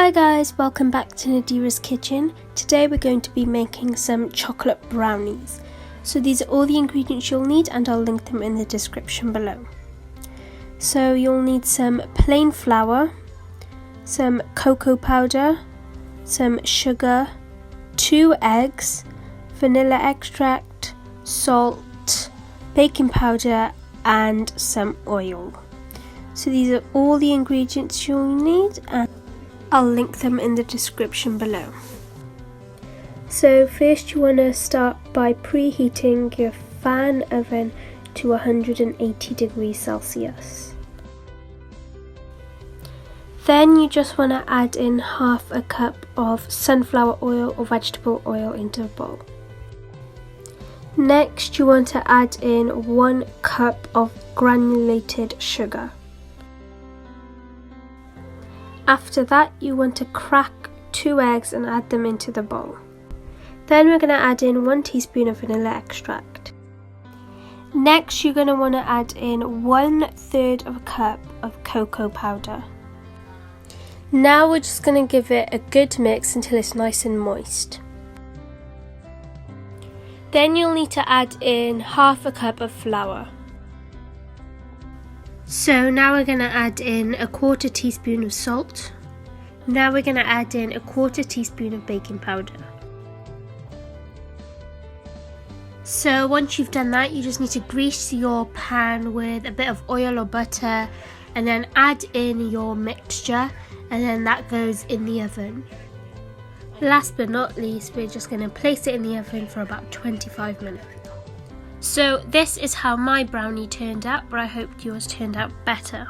Hi guys, welcome back to Nadira's kitchen. Today we're going to be making some chocolate brownies. So these are all the ingredients you'll need and I'll link them in the description below. So you'll need some plain flour, some cocoa powder, some sugar, 2 eggs, vanilla extract, salt, baking powder and some oil. So these are all the ingredients you'll need and I'll link them in the description below. So first you want to start by preheating your fan oven to 180 degrees Celsius. Then you just want to add in half a cup of sunflower oil or vegetable oil into a bowl. Next you want to add in 1 cup of granulated sugar. After that you want to crack 2 eggs and add them into the bowl. Then we're going to add in 1 teaspoon of vanilla extract. Next you're going to want to add in 1/3 of a cup of cocoa powder. Now we're just going to give it a good mix until it's nice and moist. Then you'll need to add in half a cup of flour. So now we're going to add in a 1/4 teaspoon of salt. Now we're going to add in a 1/4 teaspoon of baking powder. So once you've done that, you just need to grease your pan with a bit of oil or butter and then add in your mixture, and then that goes in the oven. Last but not least, we're just going to place it in the oven for about 25 minutes. So this is how my brownie turned out, but I hope yours turned out better.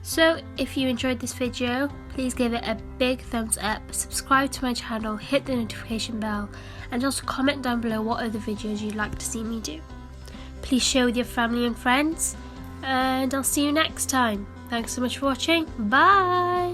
So if you enjoyed this video, please give it a big thumbs up, subscribe to my channel, hit the notification bell, and also comment down below what other videos you'd like to see me do. Please share with your family and friends, and I'll see you next time. Thanks so much for watching. Bye!